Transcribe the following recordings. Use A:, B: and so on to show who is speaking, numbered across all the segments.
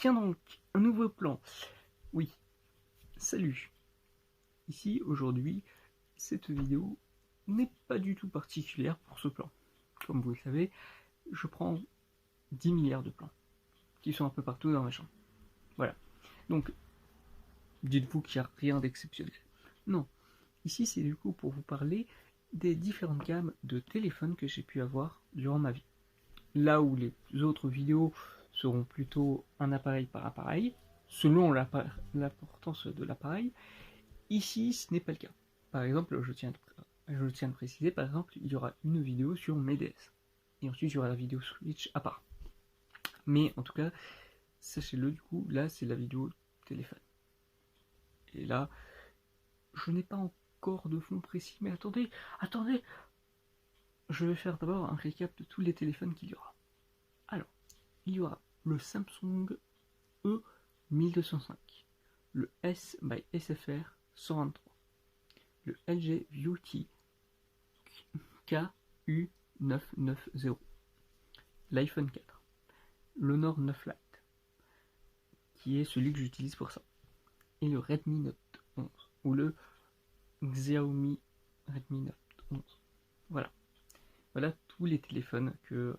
A: Tiens donc, un nouveau plan. Oui, salut. Ici, aujourd'hui, cette vidéo n'est pas du tout particulière pour ce plan. Comme vous le savez, je prends 10 milliards de plans qui sont un peu partout dans ma chambre. Voilà. Donc, dites-vous qu'il n'y a rien d'exceptionnel. Non. Ici, c'est du coup pour vous parler des différentes gammes de téléphones que j'ai pu avoir durant ma vie. Là où les autres vidéos seront plutôt un appareil par appareil, selon l'importance de l'appareil, ici ce n'est pas le cas. Par exemple, je tiens à préciser, par exemple, il y aura une vidéo sur mes DS. Et ensuite, il y aura la vidéo Switch à part. Mais en tout cas, sachez-le, du coup, là, c'est la vidéo téléphone. Et là, je n'ai pas encore de fond précis, mais attendez, je vais faire d'abord un récap de tous les téléphones qu'il y aura. Alors, il y aura le Samsung E1205, le S by SFR 123, le LG Beauty KU990, l'iPhone 4, l'Honor 9 Lite, qui est celui que j'utilise pour ça, et le Redmi Note 11, ou le Xiaomi Redmi Note 11. Voilà. Voilà tous les téléphones que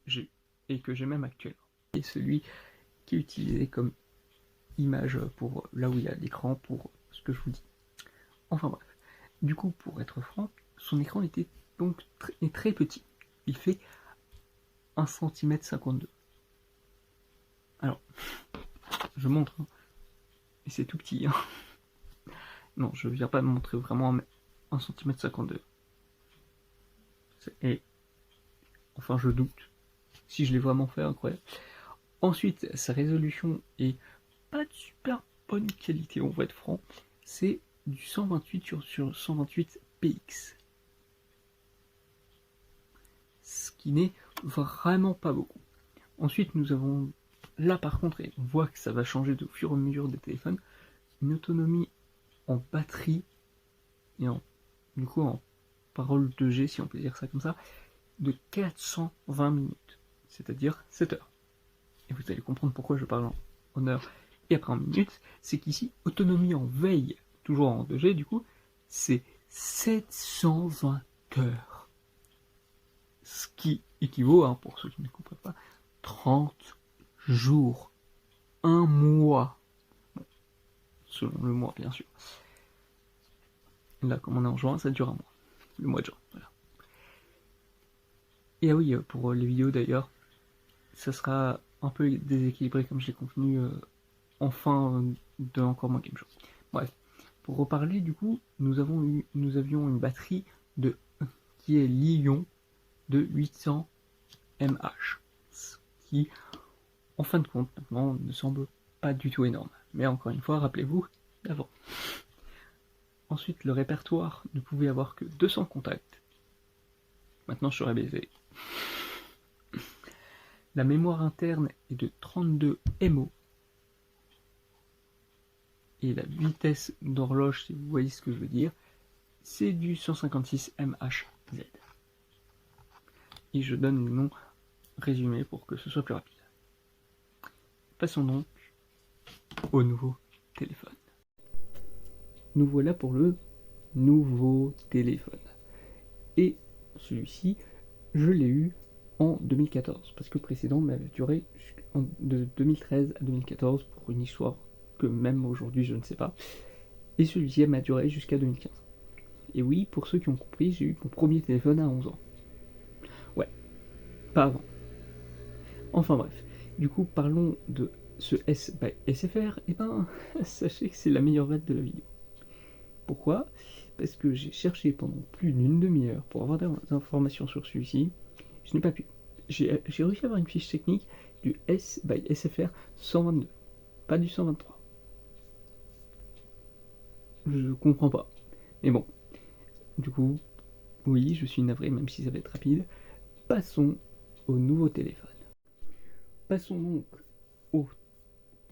A: j'ai eu, et que j'ai même actuellement. Et celui qui est utilisé comme image pour là où il y a l'écran pour ce que je vous dis. Enfin bref. Du coup, pour être franc, son écran était donc très petit. Il fait 1,52 cm. Alors, je montre, hein, et c'est tout petit. Hein. Non, je viens pas de montrer vraiment 1,52 cm. Et enfin, je doute. Si je l'ai vraiment fait, incroyable. Ensuite, sa résolution est pas de super bonne qualité, on va être franc. C'est du 128 sur 128 px. Ce qui n'est vraiment pas beaucoup. Ensuite, nous avons là par contre, et on voit que ça va changer au fur et à mesure des téléphones, une autonomie en batterie et du coup en parole 2G, si on peut dire ça comme ça, de 420 minutes, c'est-à-dire 7 heures. Et vous allez comprendre pourquoi je parle en heures et après en minutes, c'est qu'ici, autonomie en veille, toujours en 2G du coup, c'est 720 heures. Ce qui équivaut, hein, pour ceux qui ne comprennent pas, 30 jours, un mois, selon le mois bien sûr. Là, comme on est en juin, ça dure un mois, le mois de juin, voilà. Et ah oui, pour les vidéos d'ailleurs, ça sera un peu déséquilibré comme je l'ai convenu en fin de Encore Moins Game Show. Bref, pour reparler du coup, nous avions une batterie qui est Li-ion de 800 mAh, ce qui, en fin de compte, maintenant, ne semble pas du tout énorme. Mais encore une fois, rappelez-vous d'avant. Ensuite, le répertoire ne pouvait avoir que 200 contacts. Maintenant, je serais baisé. La mémoire interne est de 32 MO. Et la vitesse d'horloge, si vous voyez ce que je veux dire, c'est du 156 MHz. Et je donne le nom résumé pour que ce soit plus rapide. Passons donc au nouveau téléphone. Nous voilà pour le nouveau téléphone. Et celui-ci, je l'ai eu en 2014, parce que le précédent m'avait duré de 2013 à 2014 pour une histoire que même aujourd'hui je ne sais pas. Et celui-ci m'a duré jusqu'à 2015. Et oui, pour ceux qui ont compris, j'ai eu mon premier téléphone à 11 ans. Ouais, pas avant. Enfin bref, du coup parlons de ce S by SFR, et ben sachez que c'est la meilleure vanne de la vidéo. Pourquoi? Parce que j'ai cherché pendant plus d'une demi-heure pour avoir des informations sur celui-ci, je n'ai pas pu. J'ai réussi à avoir une fiche technique du S by SFR 122, pas du 123. Je comprends pas. Mais bon, du coup, oui, je suis navré, même si ça va être rapide. Passons au nouveau téléphone. Passons donc au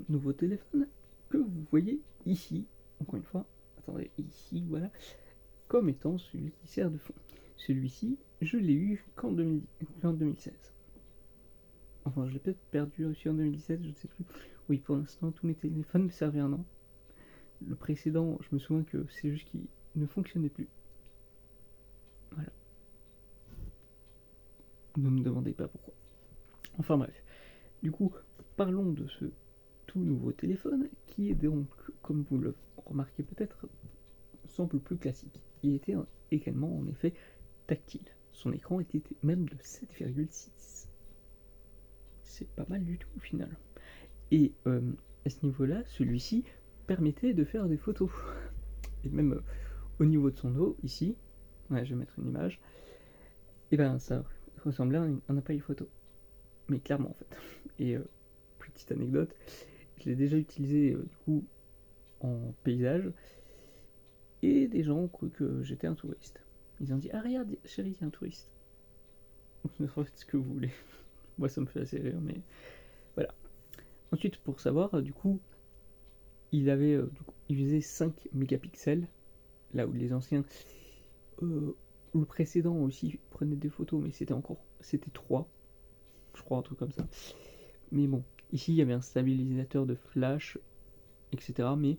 A: nouveau téléphone que vous voyez ici, encore une fois, attendez, ici, voilà, comme étant celui qui sert de fond. Celui-ci, je l'ai eu qu'en 2016. Enfin, je l'ai peut-être perdu aussi en 2017, je ne sais plus. Oui, pour l'instant, tous mes téléphones me servaient un an. Le précédent, je me souviens que c'est juste qu'il ne fonctionnait plus. Voilà. Ne me demandez pas pourquoi. Enfin bref. Du coup, parlons de ce tout nouveau téléphone qui est donc, comme vous le remarquez peut-être, semble plus classique. Il était également en effet tactile. Son écran était même de 7,6. C'est pas mal du tout au final. Et à ce niveau-là, celui-ci permettait de faire des photos. Et même au niveau de son dos, ici, ouais, je vais mettre une image, et ben ça ressemblait à un appareil photo. Mais clairement en fait. Et petite anecdote, je l'ai déjà utilisé du coup en paysage, et des gens ont cru que j'étais un touriste. Ils ont dit: ah regarde chérie, il y a un touriste. Ne faites ce que vous voulez. Moi ça me fait assez rire, mais voilà. Ensuite, pour savoir, du coup, il faisait 5 mégapixels, là où les anciens, le précédent aussi prenait des photos, mais c'était 3, je crois, un truc comme ça. Mais bon, ici il y avait un stabilisateur de flash, etc. Mais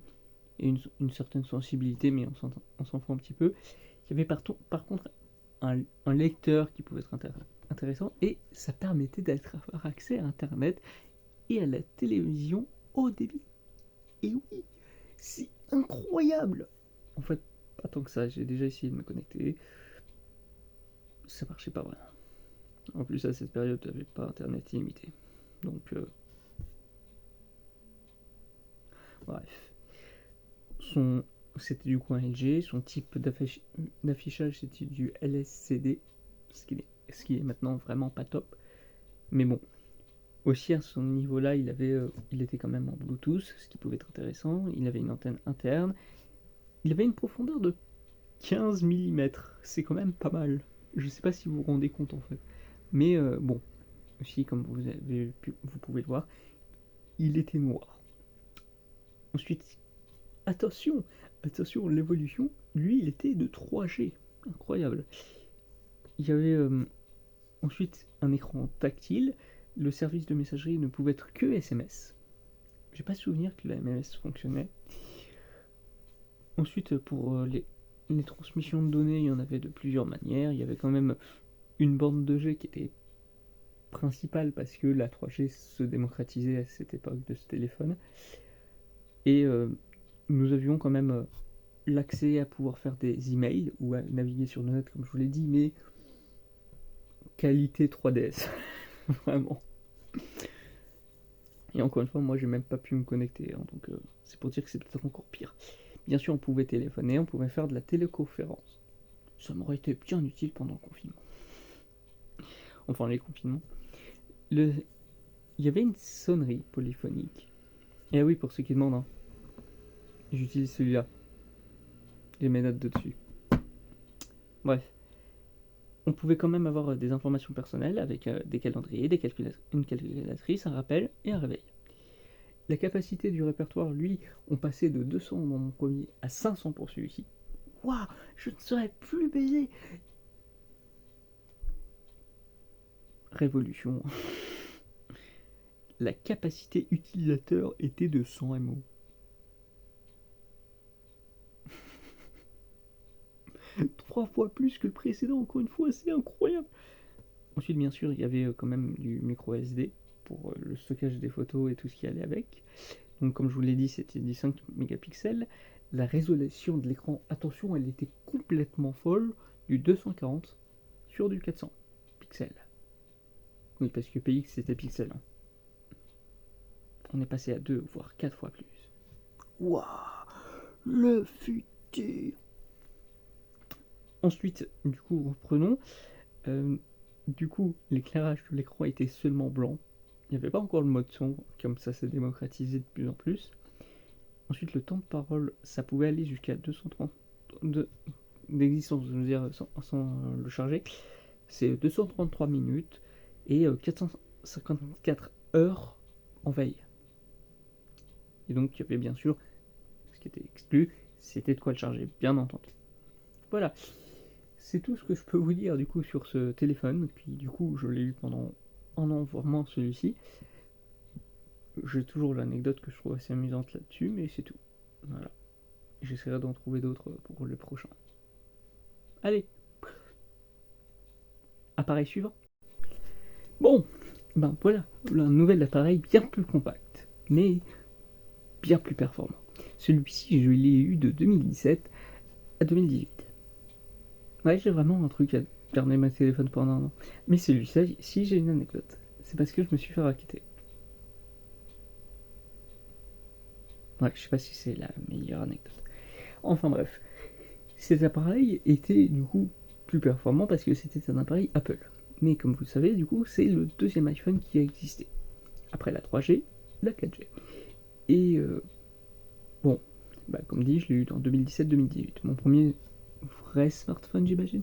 A: et une certaine sensibilité, mais on s'en fout un petit peu. Il y avait par contre un lecteur qui pouvait être intéressant, et ça permettait d'avoir accès à Internet et à la télévision haut débit. Et oui, c'est incroyable. En fait, pas tant que ça, j'ai déjà essayé de me connecter. Ça marchait pas vraiment. En plus, à cette période, j'avais pas Internet illimité. Donc, bref. C'était du coup un LG. Son type d'affichage, c'était du LSCD. Ce qui est maintenant vraiment pas top. Mais bon. Aussi, à son niveau-là, il était quand même en Bluetooth, ce qui pouvait être intéressant. Il avait une antenne interne. Il avait une profondeur de 15 mm. C'est quand même pas mal. Je sais pas si vous vous rendez compte en fait. Mais bon, aussi comme vous pouvez le voir, il était noir. Ensuite, attention, l'évolution, lui, il était de 3G. Incroyable. Il y avait ensuite un écran tactile. Le service de messagerie ne pouvait être que SMS. J'ai pas souvenir que la MMS fonctionnait. Ensuite, pour les transmissions de données, il y en avait de plusieurs manières. Il y avait quand même une bande 2G qui était principale parce que la 3G se démocratisait à cette époque de ce téléphone. Et nous avions quand même l'accès à pouvoir faire des emails ou à naviguer sur le net, comme je vous l'ai dit, mais qualité 3DS. Vraiment. Et encore une fois, moi j'ai même pas pu me connecter, hein, donc c'est pour dire que c'est peut-être encore pire. Bien sûr, on pouvait téléphoner, on pouvait faire de la téléconférence. Ça m'aurait été bien utile pendant le confinement. Enfin, les confinements. Il y avait une sonnerie polyphonique. Et ah oui, pour ceux qui demandent, hein, j'utilise celui-là. J'ai mes notes dessus. Bref. On pouvait quand même avoir des informations personnelles avec des calendriers, une calculatrice, un rappel et un réveil. La capacité du répertoire, lui, on passait de 200 dans mon premier à 500 pour celui-ci. Waouh, je ne serais plus baisé. Révolution. La capacité utilisateur était de 100 MO. Trois fois plus que le précédent, encore une fois, c'est incroyable. Ensuite, bien sûr, il y avait quand même du micro SD pour le stockage des photos et tout ce qui allait avec. Donc, comme je vous l'ai dit, c'était du 5 mégapixels. La résolution de l'écran, attention, elle était complètement folle, du 240 sur du 400 pixels. Oui, parce que PX c'était pixel. Hein. On est passé à 2 voire 4 fois plus. Waouh, le futur. Ensuite, du coup, reprenons. Du coup, l'éclairage de l'écran était seulement blanc. Il n'y avait pas encore le mode son, comme ça s'est démocratisé de plus en plus. Ensuite, le temps de parole, ça pouvait aller jusqu'à 230 d'existence, je veux dire, sans le charger. C'est 233 minutes et 454 heures en veille. Et donc, il y avait bien sûr, ce qui était exclu, c'était de quoi le charger, bien entendu. Voilà. C'est tout ce que je peux vous dire du coup sur ce téléphone. Puis du coup, je l'ai eu pendant Oh non, voire moins celui-ci. J'ai toujours l'anecdote que je trouve assez amusante là-dessus, mais c'est tout. Voilà. J'essaierai d'en trouver d'autres pour le prochain. Allez, appareil suivant. Bon, ben voilà, un nouvel appareil bien plus compact, mais bien plus performant. Celui-ci, je l'ai eu de 2017 à 2018. Ouais, j'ai vraiment un truc à garder ma téléphone pendant un an. Mais celui-ci, si j'ai une anecdote, c'est parce que je me suis fait racketter. Ouais, je sais pas si c'est la meilleure anecdote. Enfin bref, cet appareil était du coup plus performant parce que c'était un appareil Apple. Mais comme vous le savez, du coup, c'est le deuxième iPhone qui a existé. Après la 3G, la 4G. Et bon, bah, comme dit, je l'ai eu dans 2017-2018. Mon premier vrai smartphone, j'imagine.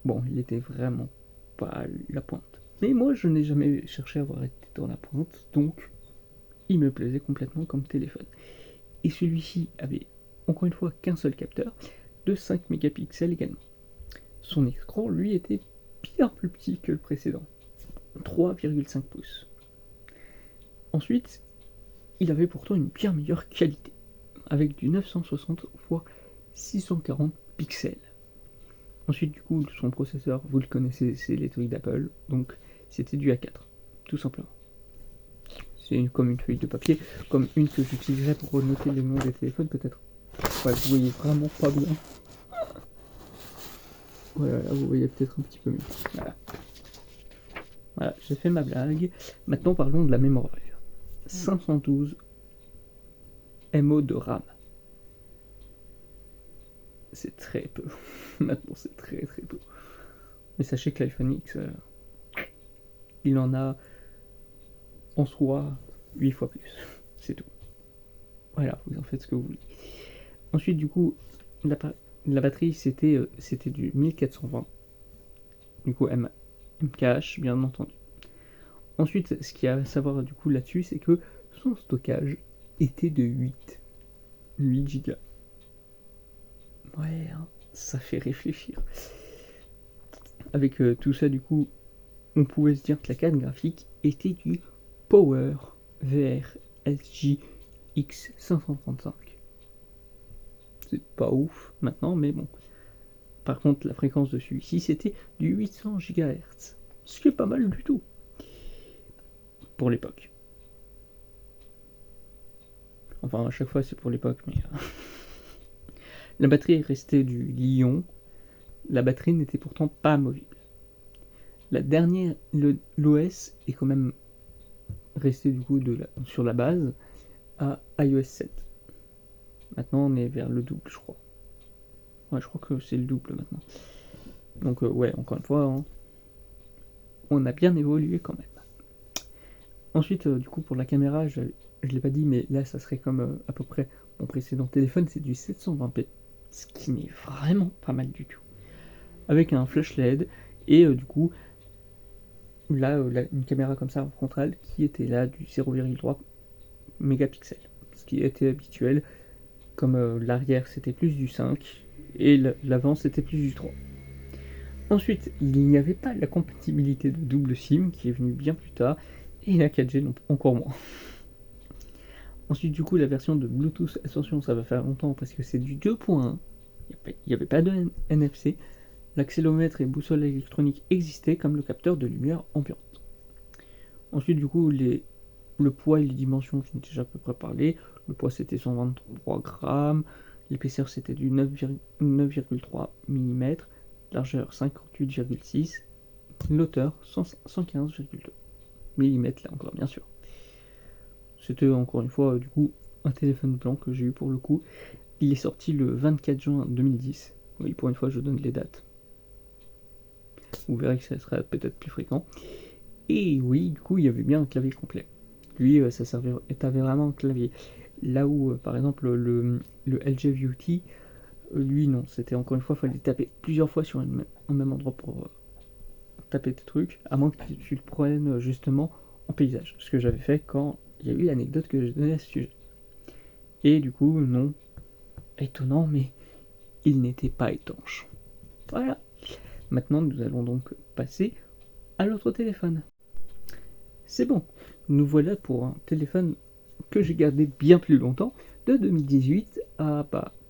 A: Bon, il était vraiment pas la pointe. Mais moi, je n'ai jamais cherché à avoir été dans la pointe, donc il me plaisait complètement comme téléphone. Et celui-ci avait, encore une fois, qu'un seul capteur, de 5 mégapixels également. Son écran, lui, était bien plus petit que le précédent, 3,5 pouces. Ensuite, il avait pourtant une bien meilleure qualité, avec du 960 x 640 pixels. Ensuite, du coup, son processeur, vous le connaissez, c'est les trucs d'Apple, donc c'était du A4, tout simplement. C'est comme une feuille de papier, comme une que j'utiliserais pour noter les noms des téléphones, peut-être. Ouais, vous voyez vraiment pas bien. Voilà, là, vous voyez peut-être un petit peu mieux. Voilà. Voilà, j'ai fait ma blague. Maintenant, parlons de la mémoire vive. 512 MO de RAM. C'est très peu. Maintenant, c'est très très peu. Mais sachez que l'iPhone X, il en a en soi 8 fois plus. C'est tout. Voilà, vous en faites ce que vous voulez. Ensuite, du coup, la batterie, c'était du 1420. Du coup, MKH, bien entendu. Ensuite, ce qu'il y a à savoir du coup là-dessus, c'est que son stockage était de 8 Go. Ouais, hein, ça fait réfléchir. Avec tout ça, du coup, on pouvait se dire que la carte graphique était du Power VR SG X535. C'est pas ouf maintenant, mais bon. Par contre, la fréquence de celui-ci, c'était du 800 GHz. Ce qui est pas mal du tout. Pour l'époque. Enfin, à chaque fois, c'est pour l'époque, mais... La batterie est restée du Lion. La batterie n'était pourtant pas amovible. La dernière, l'OS est quand même resté du coup sur la base à iOS 7. Maintenant, on est vers le double, je crois. Ouais, je crois que c'est le double maintenant. Donc, ouais, encore une fois, hein, on a bien évolué quand même. Ensuite, du coup, pour la caméra, je ne l'ai pas dit, mais là, ça serait comme à peu près mon précédent téléphone, c'est du 720p. Ce qui n'est vraiment pas mal du tout. Avec un flash LED et du coup, là, une caméra comme ça en frontale qui était là du 0,3 mégapixels. Ce qui était habituel, comme l'arrière c'était plus du 5 et l'avant c'était plus du 3. Ensuite, il n'y avait pas la compatibilité de double SIM qui est venue bien plus tard, et la 4G non, encore moins. Ensuite, du coup, la version de Bluetooth, attention, ça va faire longtemps parce que c'est du 2.1, il n'y avait pas de NFC, l'accéléromètre et boussole électronique existaient comme le capteur de lumière ambiante. Ensuite, du coup, le poids et les dimensions, j'en ai déjà à peu près parlé. Le poids c'était 123 grammes, l'épaisseur c'était du 9,3 mm, largeur 58,6, l'hauteur 115,2 mm là encore bien sûr. C'était encore une fois du coup un téléphone blanc que j'ai eu pour le coup. Il est sorti le 24 juin 2010. Oui, pour une fois je donne les dates. Vous verrez que ça sera peut-être plus fréquent. Et oui, du coup il y avait bien un clavier complet. Lui, ça servait, t'avais vraiment un clavier. Là où, par exemple, le LG Beauty, lui, non. C'était encore une fois, il fallait taper plusieurs fois sur un même endroit pour taper tes trucs, à moins que tu le prennes justement en paysage. Ce que j'avais fait quand il y a eu l'anecdote que j'ai donnée à ce sujet. Et du coup, non. Étonnant, mais il n'était pas étanche. Voilà. Maintenant, nous allons donc passer à l'autre téléphone. C'est bon, nous voilà pour un téléphone que j'ai gardé bien plus longtemps, de 2018 à,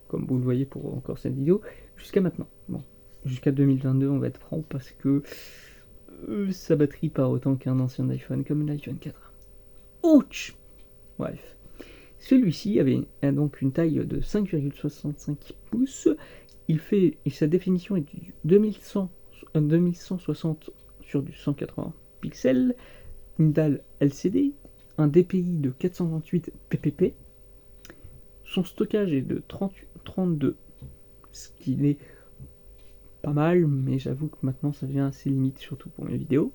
A: comme vous le voyez pour encore cette vidéo, jusqu'à maintenant. Bon, jusqu'à 2022 on va être franc, parce que sa batterie pas autant qu'un ancien iPhone, comme l'iPhone 4. Ouch! Bref. Celui-ci avait donc une taille de 5,65 pouces. Et sa définition est du 2160 sur du 180 pixels, une dalle LCD, un DPI de 428 ppp. Son stockage est de 32, ce qui est pas mal, mais j'avoue que maintenant ça devient assez limite, surtout pour mes vidéos.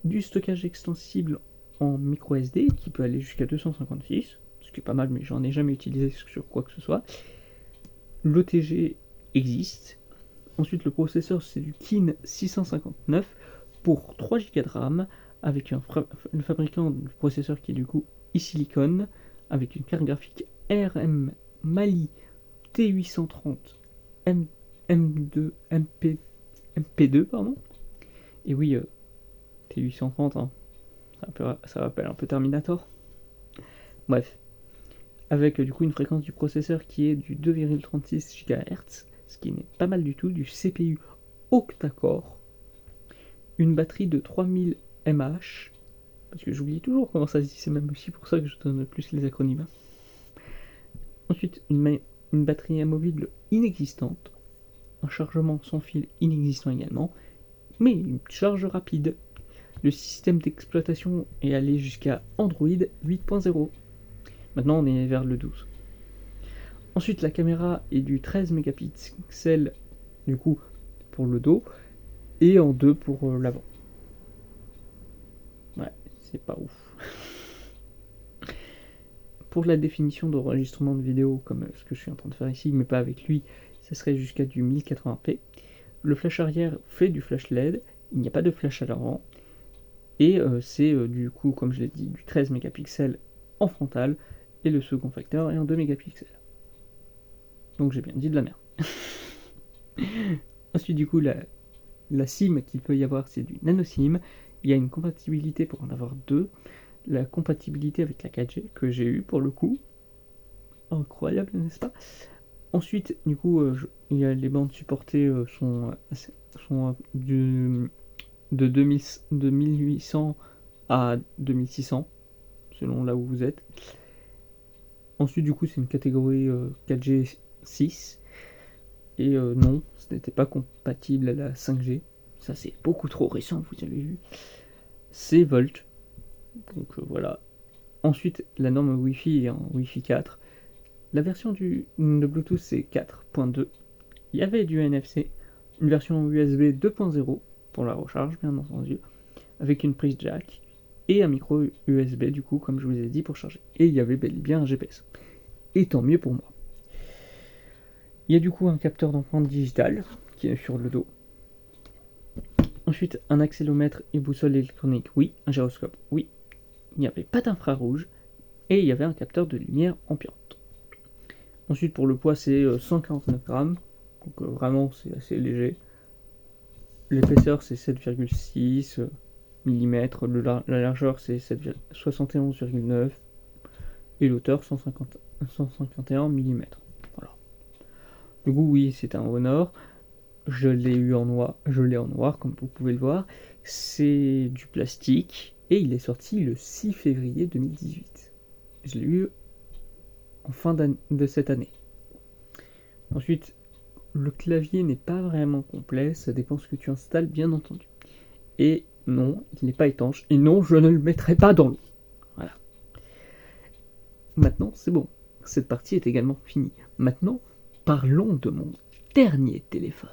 A: Du stockage extensible en micro SD qui peut aller jusqu'à 256, ce qui est pas mal, mais j'en ai jamais utilisé sur quoi que ce soit. L'OTG existe. Ensuite, le processeur, c'est du Kirin 659 pour 3 Go de RAM, avec le fabricant du processeur qui est du coup eSilicon, avec une carte graphique ARM Mali T830 MP2, pardon. Et oui, T830, hein, ça rappelle un peu Terminator. Bref, avec du coup une fréquence du processeur qui est du 2,36 GHz, ce qui n'est pas mal du tout, du CPU octa-core, une batterie de 3000 mAh, parce que j'oublie toujours comment ça se dit, c'est même aussi pour ça que je donne plus les acronymes. Ensuite, une batterie amovible inexistante, un chargement sans fil inexistant également, mais une charge rapide. Le système d'exploitation est allé jusqu'à Android 8.0. Maintenant, on est vers le 12. Ensuite, la caméra est du 13 mégapixels, du coup, pour le dos, et en 2 pour l'avant. Ouais, c'est pas ouf. Pour la définition d'enregistrement de vidéo, comme ce que je suis en train de faire ici, mais pas avec lui, ça serait jusqu'à du 1080p. Le flash arrière fait du flash LED, il n'y a pas de flash à l'avant, et c'est du coup, comme je l'ai dit, du 13 mégapixels en frontal, et le second facteur est en 2 mégapixels. Donc j'ai bien dit de la merde. Ensuite, du coup, la SIM qu'il peut y avoir, c'est du nano SIM. Il y a une compatibilité pour en avoir deux. La compatibilité avec la 4G que j'ai eu pour le coup. Incroyable, n'est-ce pas? Ensuite, du coup, il y a les bandes supportées sont de 1800 à 2600, selon là où vous êtes. Ensuite, du coup, c'est une catégorie 4G 6. Et non, ce n'était pas compatible à la 5G. Ça, c'est beaucoup trop récent, vous avez vu. C'est Volt. Donc voilà. Ensuite, la norme Wi-Fi est en Wi-Fi 4. La version de Bluetooth, c'est 4.2. Il y avait du NFC. Une version USB 2.0 pour la recharge, bien entendu. Avec une prise jack. Et un micro USB, du coup, comme je vous ai dit, pour charger. Et il y avait bel et bien un GPS. Et tant mieux pour moi. Il y a du coup un capteur d'empreinte digitale qui est sur le dos. Ensuite, un accélomètre et boussole électronique, oui. Un gyroscope, oui. Il n'y avait pas d'infrarouge. Et il y avait un capteur de lumière ambiante. Ensuite, pour le poids, c'est 149 grammes. Donc vraiment, c'est assez léger. L'épaisseur, c'est 7,6 mm. La largeur, c'est 71,9. Et l'auteur, 151 mm. Voilà. Du coup, oui, c'est un Honor. Je l'ai en noir, comme vous pouvez le voir. C'est du plastique. Et il est sorti le 6 février 2018. Je l'ai eu en fin de cette année. Ensuite, le clavier n'est pas vraiment complet, ça dépend ce que tu installes, bien entendu. Et non, il n'est pas étanche, et non, je ne le mettrai pas dans l'eau. Voilà. Maintenant, c'est bon. Cette partie est également finie. Maintenant, parlons de mon dernier téléphone.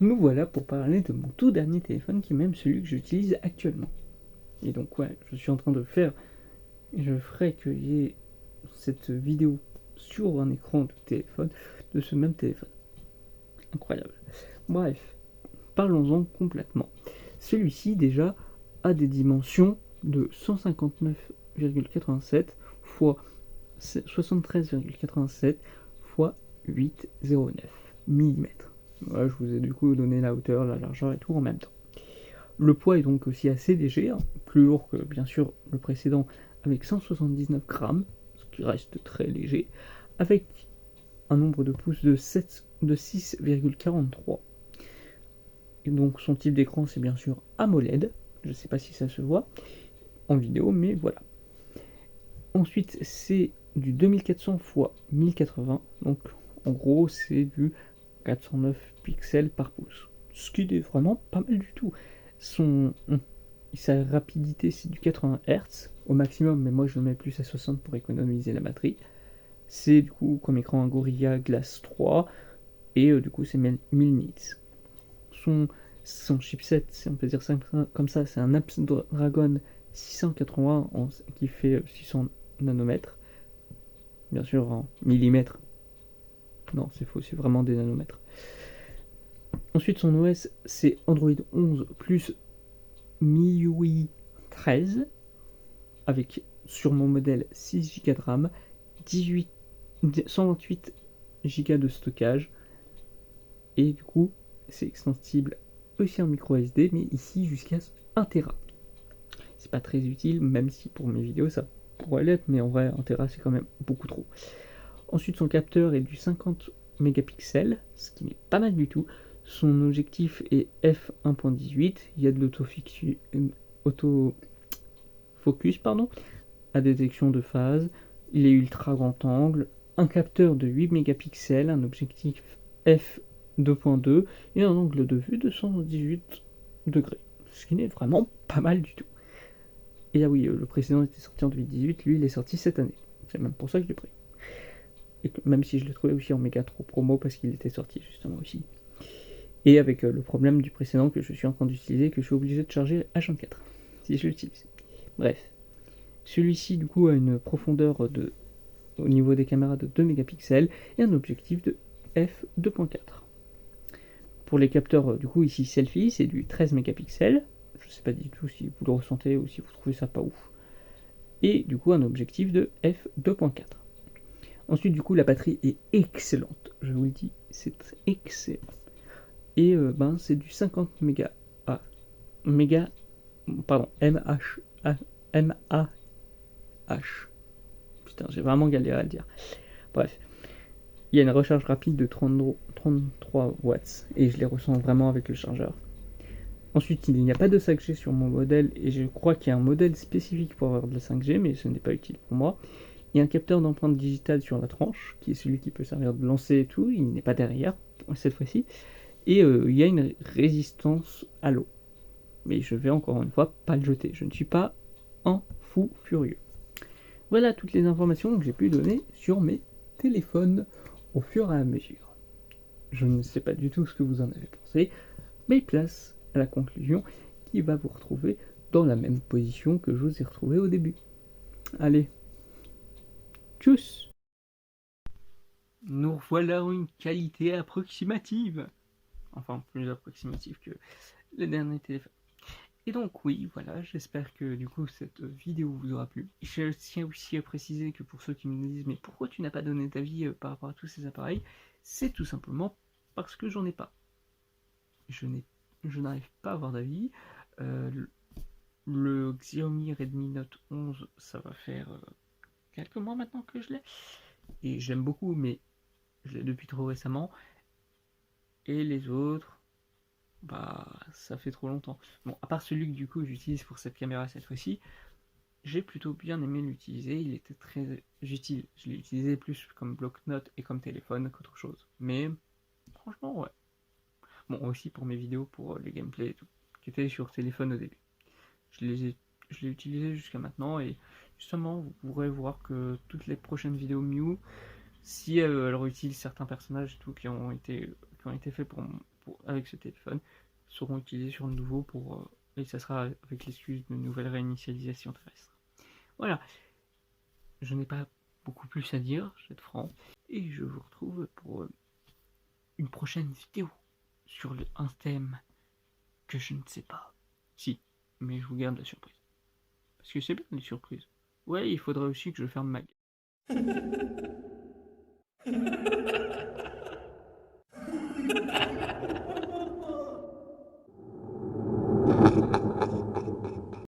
A: Nous voilà pour parler de mon tout dernier téléphone, qui est même celui que j'utilise actuellement. Et donc, ouais, je suis en train de faire... Je ferai qu'il y ait cette vidéo sur un écran de téléphone, de ce même téléphone. Incroyable. Bref, parlons-en complètement. Celui-ci déjà a des dimensions de 159,87 x 73,87 x 8,09 mm. Voilà, je vous ai du coup donné la hauteur, la largeur et tout en même temps. Le poids est donc aussi assez léger, hein, plus lourd que bien sûr le précédent avec 179 grammes, ce qui reste très léger, avec un nombre de pouces de 6,43. Et donc son type d'écran c'est bien sûr AMOLED, je ne sais pas si ça se voit en vidéo, mais voilà. Ensuite c'est du 2400 x 1080, donc en gros c'est du 409 pixels par pouce, ce qui est vraiment pas mal du tout. Sa rapidité c'est du 80 Hz au maximum, mais moi je le mets plus à 60 pour économiser la batterie. C'est du coup comme écran un Gorilla Glass 3 et du coup c'est 1000 nits. Son chipset, si on peut dire ça comme ça, c'est un Snapdragon 680 qui fait 600 nanomètres. Bien sûr en millimètres. Non, c'est faux, c'est vraiment des nanomètres. Ensuite, son OS, c'est Android 11 plus MIUI 13, avec sur mon modèle 6 Go de RAM, 128 Go de stockage, et du coup, c'est extensible aussi en micro SD, mais ici jusqu'à 1 Tera. C'est pas très utile, même si pour mes vidéos ça pourrait l'être, mais en vrai 1 Tera c'est quand même beaucoup trop. Ensuite son capteur est du 50 mégapixels, ce qui n'est pas mal du tout. Son objectif est f1.18, il y a de l'autofocus à détection de phase, il est ultra grand angle, un capteur de 8 mégapixels, un objectif f2.2 et un angle de vue de 118 degrés, ce qui n'est vraiment pas mal du tout. Et ah oui, le précédent était sorti en 2018, lui il est sorti cette année, c'est même pour ça que je l'ai pris. Et même si je l'ai trouvé aussi en méga trop promo parce qu'il était sorti justement aussi. Et avec le problème du précédent que je suis en train d'utiliser, que je suis obligé de charger H24 si je l'utilise. Bref, celui-ci du coup a une profondeur au niveau des caméras de 2 mégapixels et un objectif de f2.4. Pour les capteurs du coup ici selfie, c'est du 13 mégapixels. Je sais pas du tout si vous le ressentez ou si vous trouvez ça pas ouf. Et du coup un objectif de f2.4. Ensuite, du coup, la batterie est excellente. Je vous le dis, c'est excellent. Et c'est du 50 mAh. Putain, j'ai vraiment galéré à le dire. Bref, il y a une recharge rapide de 33 watts et je les ressens vraiment avec le chargeur. Ensuite, il n'y a pas de 5G sur mon modèle et je crois qu'il y a un modèle spécifique pour avoir de la 5G, mais ce n'est pas utile pour moi. Il y a un capteur d'empreinte digitale sur la tranche, qui est celui qui peut servir de lancer et tout, il n'est pas derrière, cette fois-ci. Et il y a une résistance à l'eau. Mais je vais encore une fois pas le jeter, je ne suis pas un fou furieux. Voilà toutes les informations que j'ai pu donner sur mes téléphones au fur et à mesure. Je ne sais pas du tout ce que vous en avez pensé, mais place à la conclusion qui va vous retrouver dans la même position que je vous ai retrouvé au début. Allez, tchuss! Nous revoilà une qualité approximative. Enfin, plus approximative que les derniers téléphones. Et donc oui, voilà, j'espère que du coup cette vidéo vous aura plu. Je tiens aussi à préciser que pour ceux qui me disent mais pourquoi tu n'as pas donné d'avis par rapport à tous ces appareils, c'est tout simplement parce que j'en ai pas. Je n'arrive pas à avoir d'avis. Le Xiaomi Redmi Note 11, ça va faire quelques mois maintenant que je l'ai. Et j'aime beaucoup, mais je l'ai depuis trop récemment. Et les autres, ça fait trop longtemps. Bon, à part celui que du coup j'utilise pour cette caméra cette fois-ci, j'ai plutôt bien aimé l'utiliser, il était très utile. Je l'ai utilisé plus comme bloc-notes et comme téléphone qu'autre chose. Mais franchement, ouais. Bon, aussi pour mes vidéos, pour les gameplays et tout, qui étaient sur téléphone au début. Je l'ai utilisé jusqu'à maintenant et justement, vous pourrez voir que toutes les prochaines vidéos Mew, si elle réutilise certains personnages et tout qui ont été faits avec ce téléphone, seront utilisés sur le nouveau et ça sera avec l'excuse d'une nouvelle réinitialisation terrestre. Voilà, je n'ai pas beaucoup plus à dire, je vais être franc, et je vous retrouve pour une prochaine vidéo sur un thème que je ne sais pas. Si, mais je vous garde la surprise. Parce que c'est bien les surprises. Ouais, il faudrait aussi que je ferme ma gueule.